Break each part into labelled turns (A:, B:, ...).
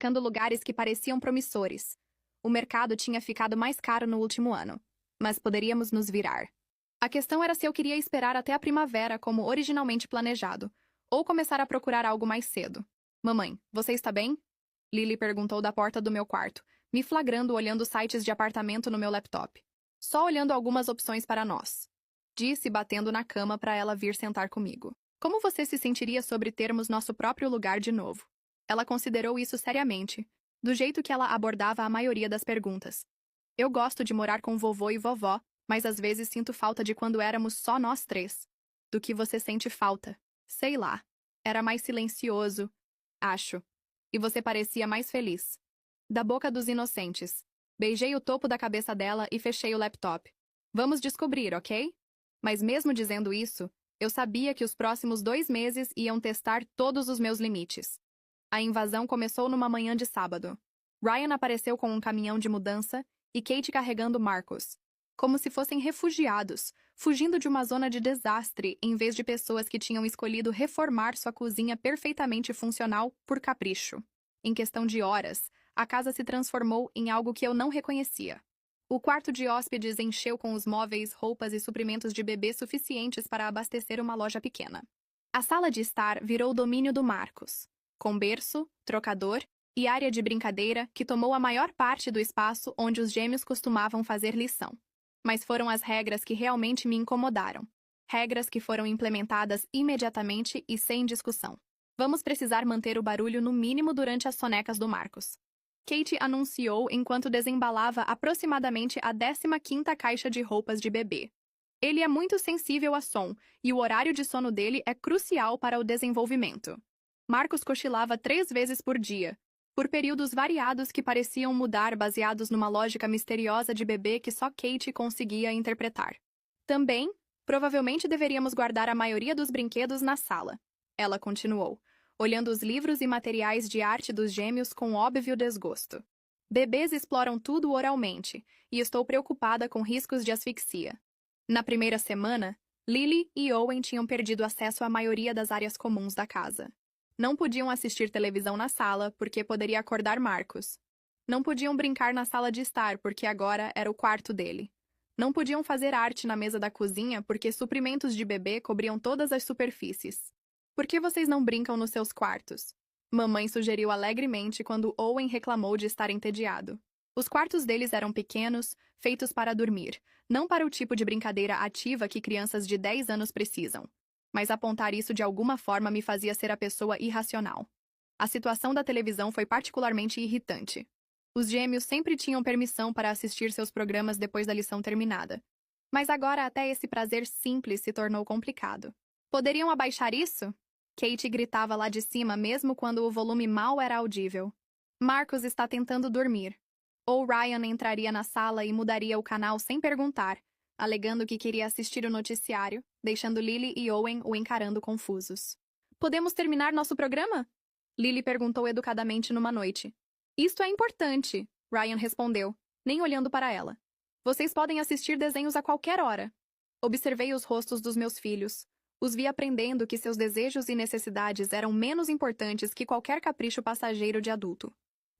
A: buscando lugares que pareciam promissores. O mercado tinha ficado mais caro no último ano, mas poderíamos nos virar. A questão era se eu queria esperar até a primavera como originalmente planejado, ou começar a procurar algo mais cedo. Mamãe, você está bem? Lily perguntou da porta do meu quarto, me flagrando olhando sites de apartamento no meu laptop. Só olhando algumas opções para nós. Disse batendo na cama para ela vir sentar comigo. Como você se sentiria sobre termos nosso próprio lugar de novo? Ela considerou isso seriamente, do jeito que ela abordava a maioria das perguntas. Eu gosto de morar com vovô e vovó, mas às vezes sinto falta de quando éramos só nós três. Do que você sente falta? Sei lá. Era mais silencioso, acho. E você parecia mais feliz. Da boca dos inocentes. Beijei o topo da cabeça dela e fechei o laptop. Vamos descobrir, ok? Mas mesmo dizendo isso, eu sabia que os próximos 2 meses iam testar todos os meus limites. A invasão começou numa manhã de sábado. Ryan apareceu com um caminhão de mudança e Kate carregando Marcus. Como se fossem refugiados, fugindo de uma zona de desastre em vez de pessoas que tinham escolhido reformar sua cozinha perfeitamente funcional por capricho. Em questão de horas, a casa se transformou em algo que eu não reconhecia. O quarto de hóspedes encheu com os móveis, roupas e suprimentos de bebê suficientes para abastecer uma loja pequena. A sala de estar virou domínio do Marcus, com berço, trocador e área de brincadeira que tomou a maior parte do espaço onde os gêmeos costumavam fazer lição. Mas foram as regras que realmente me incomodaram. Regras que foram implementadas imediatamente e sem discussão. Vamos precisar manter o barulho no mínimo durante as sonecas do Marcus. Kate anunciou enquanto desembalava aproximadamente a 15ª caixa de roupas de bebê. Ele é muito sensível a som, e o horário de sono dele é crucial para o desenvolvimento. Marcus cochilava 3 vezes por dia, por períodos variados que pareciam mudar baseados numa lógica misteriosa de bebê que só Kate conseguia interpretar. Também, provavelmente deveríamos guardar a maioria dos brinquedos na sala. Ela continuou, olhando os livros e materiais de arte dos gêmeos com óbvio desgosto. Bebês exploram tudo oralmente, e estou preocupada com riscos de asfixia. Na primeira semana, Lily e Owen tinham perdido acesso à maioria das áreas comuns da casa. Não podiam assistir televisão na sala, porque poderia acordar Marcus. Não podiam brincar na sala de estar, porque agora era o quarto dele. Não podiam fazer arte na mesa da cozinha, porque suprimentos de bebê cobriam todas as superfícies. Por que vocês não brincam nos seus quartos? Mamãe sugeriu alegremente quando Owen reclamou de estar entediado. Os quartos deles eram pequenos, feitos para dormir, não para o tipo de brincadeira ativa que crianças de 10 anos precisam. Mas apontar isso de alguma forma me fazia ser a pessoa irracional. A situação da televisão foi particularmente irritante. Os gêmeos sempre tinham permissão para assistir seus programas depois da lição terminada. Mas agora até esse prazer simples se tornou complicado. Poderiam abaixar isso? Kate gritava lá de cima mesmo quando o volume mal era audível. Marcus está tentando dormir. Ou Ryan entraria na sala e mudaria o canal sem perguntar, alegando que queria assistir o noticiário, deixando Lily e Owen o encarando confusos. Podemos terminar nosso programa? Lily perguntou educadamente numa noite. Isto é importante, Ryan respondeu, nem olhando para ela. Vocês podem assistir desenhos a qualquer hora. Observei os rostos dos meus filhos. Os vi aprendendo que seus desejos e necessidades eram menos importantes que qualquer capricho passageiro de adulto.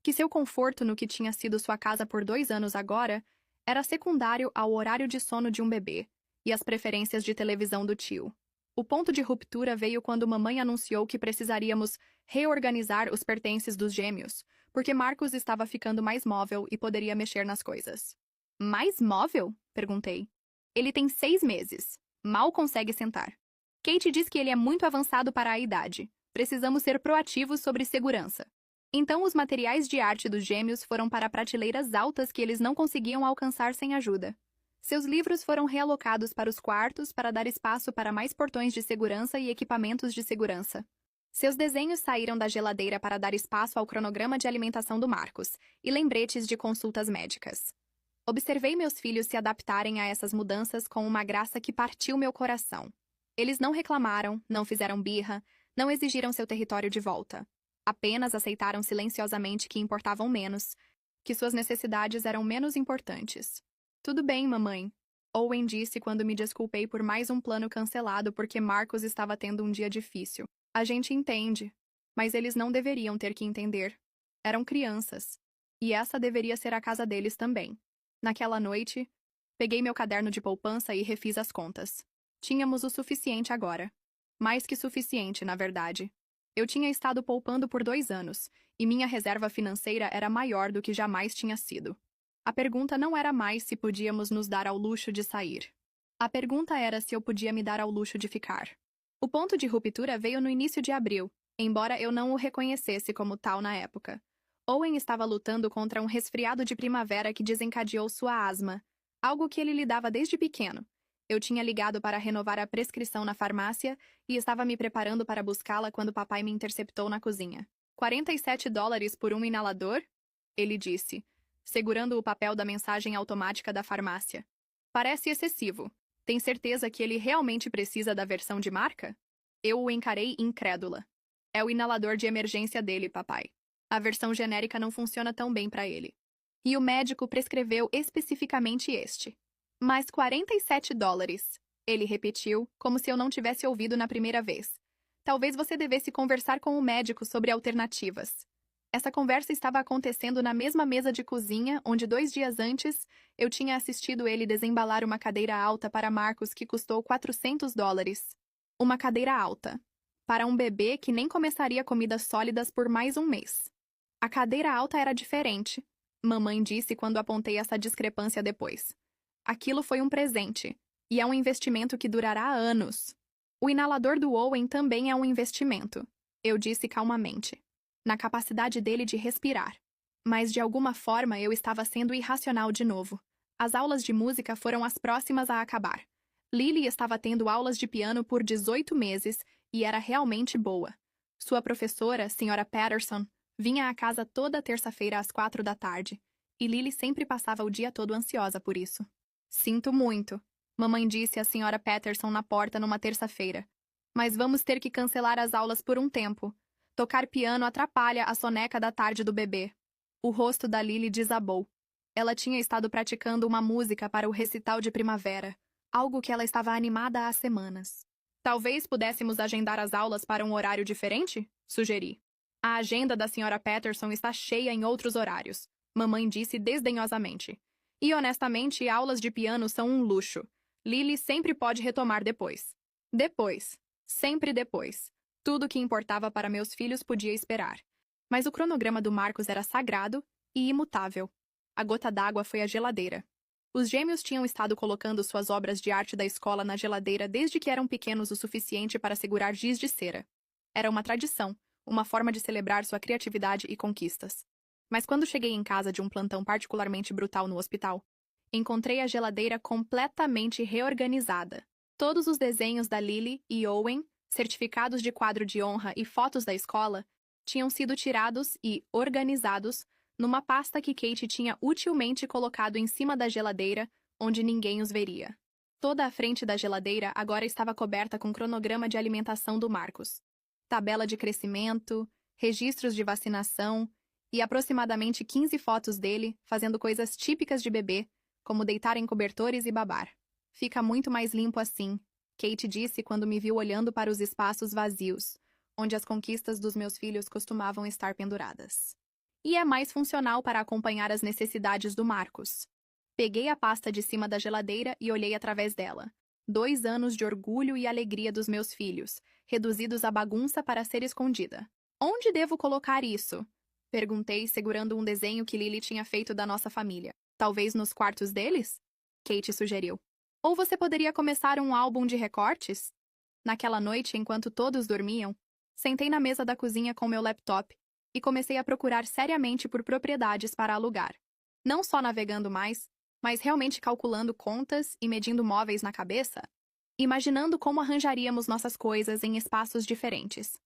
A: Que seu conforto no que tinha sido sua casa por 2 anos agora era secundário ao horário de sono de um bebê e às preferências de televisão do tio. O ponto de ruptura veio quando mamãe anunciou que precisaríamos reorganizar os pertences dos gêmeos, porque Marcus estava ficando mais móvel e poderia mexer nas coisas. Mais móvel? Perguntei. Ele tem 6 meses. Mal consegue sentar. Kate diz que ele é muito avançado para a idade. Precisamos ser proativos sobre segurança. Então os materiais de arte dos gêmeos foram para prateleiras altas que eles não conseguiam alcançar sem ajuda. Seus livros foram realocados para os quartos para dar espaço para mais portões de segurança e equipamentos de segurança. Seus desenhos saíram da geladeira para dar espaço ao cronograma de alimentação do Marcus e lembretes de consultas médicas. Observei meus filhos se adaptarem a essas mudanças com uma graça que partiu meu coração. Eles não reclamaram, não fizeram birra, não exigiram seu território de volta. Apenas aceitaram silenciosamente que importavam menos, que suas necessidades eram menos importantes. Tudo bem, mamãe, Owen disse quando me desculpei por mais um plano cancelado porque Marcus estava tendo um dia difícil. A gente entende, mas eles não deveriam ter que entender. Eram crianças. E essa deveria ser a casa deles também. Naquela noite, peguei meu caderno de poupança e refiz as contas. Tínhamos o suficiente agora. Mais que suficiente, na verdade. Eu tinha estado poupando por 2 anos, e minha reserva financeira era maior do que jamais tinha sido. A pergunta não era mais se podíamos nos dar ao luxo de sair. A pergunta era se eu podia me dar ao luxo de ficar. O ponto de ruptura veio no início de abril, embora eu não o reconhecesse como tal na época. Owen estava lutando contra um resfriado de primavera que desencadeou sua asma, algo que ele lidava desde pequeno. Eu tinha ligado para renovar a prescrição na farmácia e estava me preparando para buscá-la quando papai me interceptou na cozinha. $47 por um inalador? Ele disse, segurando o papel da mensagem automática da farmácia. Parece excessivo. Tem certeza que ele realmente precisa da versão de marca? Eu o encarei incrédula. É o inalador de emergência dele, papai. A versão genérica não funciona tão bem para ele. E o médico prescreveu especificamente este. Mais $47. Ele repetiu, como se eu não tivesse ouvido na primeira vez. Talvez você devesse conversar com o médico sobre alternativas. Essa conversa estava acontecendo na mesma mesa de cozinha, onde 2 dias antes eu tinha assistido ele desembalar uma cadeira alta para Marcos que custou $400. Uma cadeira alta. Para um bebê que nem começaria comidas sólidas por mais um mês. A cadeira alta era diferente, mamãe disse quando apontei essa discrepância depois. Aquilo foi um presente, e é um investimento que durará anos. O inalador do Owen também é um investimento, eu disse calmamente, na capacidade dele de respirar. Mas de alguma forma eu estava sendo irracional de novo. As aulas de música foram as próximas a acabar. Lily estava tendo aulas de piano por 18 meses e era realmente boa. Sua professora, Sra. Patterson, vinha à casa toda terça-feira às 4 da tarde, e Lily sempre passava o dia todo ansiosa por isso. Sinto muito, mamãe disse à Sra. Patterson na porta numa terça-feira. Mas vamos ter que cancelar as aulas por um tempo. Tocar piano atrapalha a soneca da tarde do bebê. O rosto da Lily desabou. Ela tinha estado praticando uma música para o recital de primavera, algo que ela estava animada há semanas. Talvez pudéssemos agendar as aulas para um horário diferente? Sugeri. A agenda da Sra. Patterson está cheia em outros horários, mamãe disse desdenhosamente. E honestamente, aulas de piano são um luxo. Lily sempre pode retomar depois. Depois. Sempre depois. Tudo o que importava para meus filhos podia esperar. Mas o cronograma do Marcos era sagrado e imutável. A gota d'água foi a geladeira. Os gêmeos tinham estado colocando suas obras de arte da escola na geladeira desde que eram pequenos o suficiente para segurar giz de cera. Era uma tradição, uma forma de celebrar sua criatividade e conquistas. Mas quando cheguei em casa de um plantão particularmente brutal no hospital, encontrei a geladeira completamente reorganizada. Todos os desenhos da Lily e Owen, certificados de quadro de honra e fotos da escola, tinham sido tirados e organizados numa pasta que Kate tinha utilmente colocado em cima da geladeira, onde ninguém os veria. Toda a frente da geladeira agora estava coberta com cronograma de alimentação do Marcos, tabela de crescimento, registros de vacinação e aproximadamente 15 fotos dele fazendo coisas típicas de bebê, como deitar em cobertores e babar. Fica muito mais limpo assim, Kate disse quando me viu olhando para os espaços vazios, onde as conquistas dos meus filhos costumavam estar penduradas. E é mais funcional para acompanhar as necessidades do Marcos. Peguei a pasta de cima da geladeira e olhei através dela. 2 anos de orgulho e alegria dos meus filhos, reduzidos à bagunça para ser escondida. Onde devo colocar isso? Perguntei, segurando um desenho que Lily tinha feito da nossa família. Talvez nos quartos deles? Kate sugeriu. Ou você poderia começar um álbum de recortes? Naquela noite, enquanto todos dormiam, sentei na mesa da cozinha com meu laptop e comecei a procurar seriamente por propriedades para alugar. Não só navegando mais, mas realmente calculando contas e medindo móveis na cabeça, imaginando como arranjaríamos nossas coisas em espaços diferentes.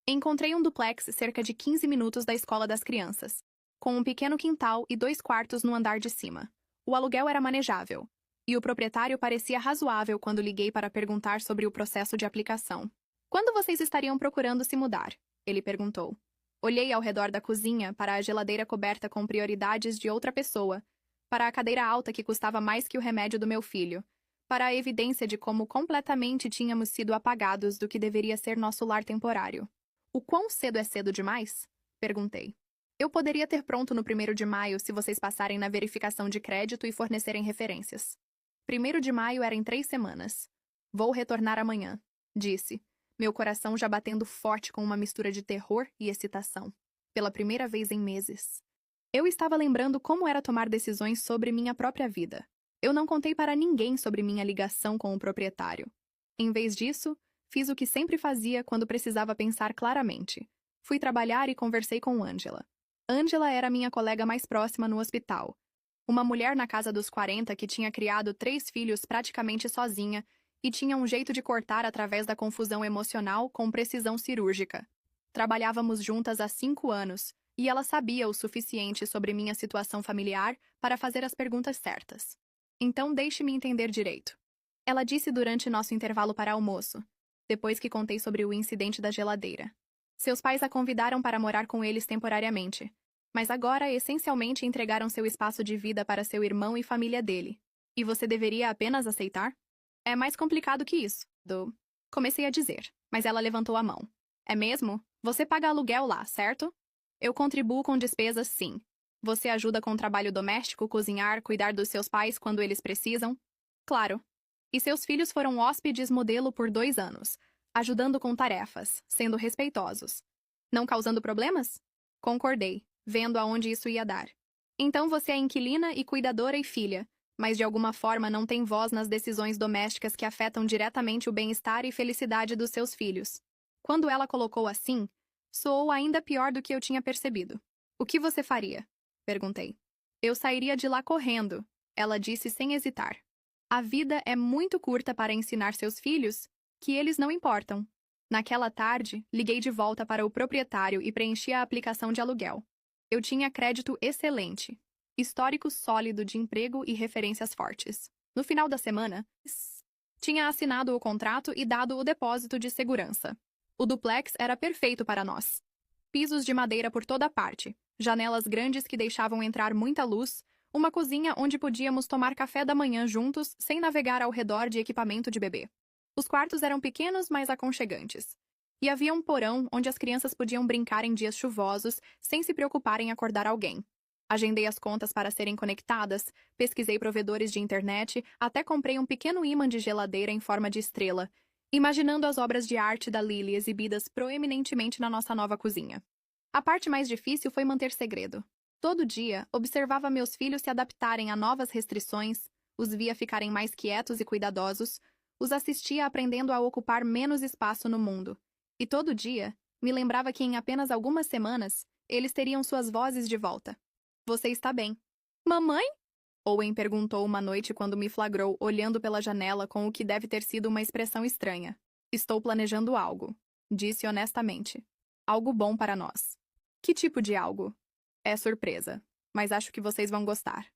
A: Encontrei um duplex cerca de 15 minutos da escola das crianças, com um pequeno quintal e 2 quartos no andar de cima. O aluguel era manejável, e o proprietário parecia razoável quando liguei para perguntar sobre o processo de aplicação. Quando vocês estariam procurando se mudar? Ele perguntou. Olhei ao redor da cozinha para a geladeira coberta com prioridades de outra pessoa, para a cadeira alta que custava mais que o remédio do meu filho, para a evidência de como completamente tínhamos sido apagados do que deveria ser nosso lar temporário. O quão cedo é cedo demais? Perguntei. Eu poderia ter pronto no 1º de maio se vocês passarem na verificação de crédito e fornecerem referências. 1º de maio era em 3 semanas. Vou retornar amanhã, disse, meu coração já batendo forte com uma mistura de terror e excitação. Pela primeira vez em meses. Eu estava lembrando como era tomar decisões sobre minha própria vida. Eu não contei para ninguém sobre minha ligação com o proprietário. Em vez disso, fiz o que sempre fazia quando precisava pensar claramente. Fui trabalhar e conversei com Angela. Angela era minha colega mais próxima no hospital. Uma mulher na casa dos 40 que tinha criado 3 filhos praticamente sozinha e tinha um jeito de cortar através da confusão emocional com precisão cirúrgica. Trabalhávamos juntas há 5 anos e ela sabia o suficiente sobre minha situação familiar para fazer as perguntas certas. Então deixe-me entender direito. Ela disse durante nosso intervalo para almoço, depois que contei sobre o incidente da geladeira. Seus pais a convidaram para morar com eles temporariamente, mas agora essencialmente entregaram seu espaço de vida para seu irmão e família dele. E você deveria apenas aceitar? É mais complicado que isso, comecei a dizer, mas ela levantou a mão. É mesmo? Você paga aluguel lá, certo? Eu contribuo com despesas, sim. Você ajuda com o trabalho doméstico, cozinhar, cuidar dos seus pais quando eles precisam? Claro. E seus filhos foram hóspedes modelo por 2 anos, ajudando com tarefas, sendo respeitosos. Não causando problemas? Concordei, vendo aonde isso ia dar. Então você é inquilina e cuidadora e filha, mas de alguma forma não tem voz nas decisões domésticas que afetam diretamente o bem-estar e felicidade dos seus filhos. Quando ela colocou assim, soou ainda pior do que eu tinha percebido. O que você faria? Perguntei. Eu sairia de lá correndo, ela disse sem hesitar. A vida é muito curta para ensinar seus filhos que eles não importam. Naquela tarde, liguei de volta para o proprietário e preenchi a aplicação de aluguel. Eu tinha crédito excelente, histórico sólido de emprego e referências fortes. No final da semana, tinha assinado o contrato e dado o depósito de segurança. O duplex era perfeito para nós. Pisos de madeira por toda parte, janelas grandes que deixavam entrar muita luz, uma cozinha onde podíamos tomar café da manhã juntos sem navegar ao redor de equipamento de bebê. Os quartos eram pequenos, mas aconchegantes. E havia um porão onde as crianças podiam brincar em dias chuvosos sem se preocupar em acordar alguém. Agendei as contas para serem conectadas, pesquisei provedores de internet, até comprei um pequeno ímã de geladeira em forma de estrela, imaginando as obras de arte da Lily exibidas proeminentemente na nossa nova cozinha. A parte mais difícil foi manter segredo. Todo dia, observava meus filhos se adaptarem a novas restrições, os via ficarem mais quietos e cuidadosos, os assistia aprendendo a ocupar menos espaço no mundo. E todo dia, me lembrava que em apenas algumas semanas, eles teriam suas vozes de volta. Você está bem? Mamãe? Owen perguntou uma noite quando me flagrou olhando pela janela com o que deve ter sido uma expressão estranha. Estou planejando algo, disse honestamente. Algo bom para nós. Que tipo de algo? É surpresa, mas acho que vocês vão gostar.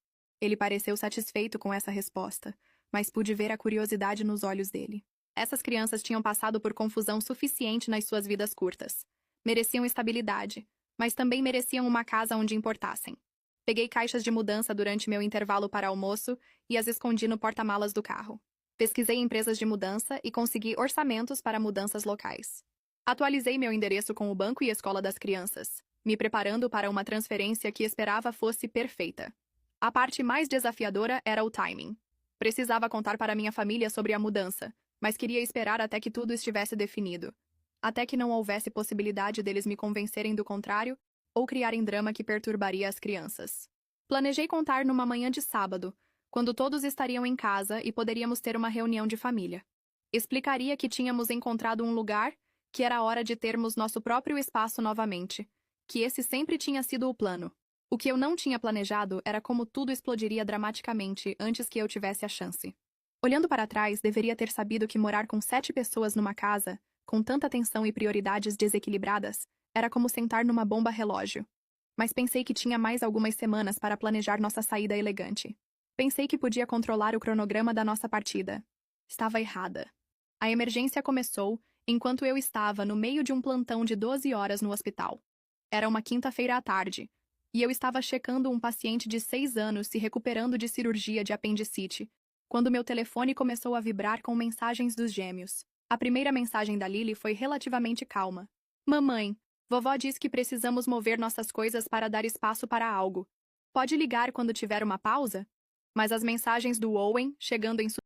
A: Ele pareceu satisfeito com essa resposta, mas pude ver a curiosidade nos olhos dele. Essas crianças tinham passado por confusão suficiente nas suas vidas curtas. Mereciam estabilidade, mas também mereciam uma casa onde importassem. Peguei caixas de mudança durante meu intervalo para almoço e as escondi no porta-malas do carro. Pesquisei empresas de mudança e consegui orçamentos para mudanças locais. Atualizei meu endereço com o banco e escola das crianças, me preparando para uma transferência que esperava fosse perfeita. A parte mais desafiadora era o timing. Precisava contar para minha família sobre a mudança, mas queria esperar até que tudo estivesse definido. Até que não houvesse possibilidade deles me convencerem do contrário ou criarem drama que perturbaria as crianças. Planejei contar numa manhã de sábado, quando todos estariam em casa e poderíamos ter uma reunião de família. Explicaria que tínhamos encontrado um lugar, que era hora de termos nosso próprio espaço novamente, que esse sempre tinha sido o plano. O que eu não tinha planejado era como tudo explodiria dramaticamente antes que eu tivesse a chance. Olhando para trás, deveria ter sabido que morar com 7 pessoas numa casa, com tanta tensão e prioridades desequilibradas, era como sentar numa bomba relógio. Mas pensei que tinha mais algumas semanas para planejar nossa saída elegante. Pensei que podia controlar o cronograma da nossa partida. Estava errada. A emergência começou enquanto eu estava no meio de um plantão de 12 horas no hospital. Era uma quinta-feira à tarde, e eu estava checando um paciente de 6 anos se recuperando de cirurgia de apendicite, quando meu telefone começou a vibrar com mensagens dos gêmeos. A primeira mensagem da Lily foi relativamente calma. Mamãe, Vovó diz que precisamos mover nossas coisas para dar espaço para algo. Pode ligar quando tiver uma pausa? Mas as mensagens do Owen, chegando em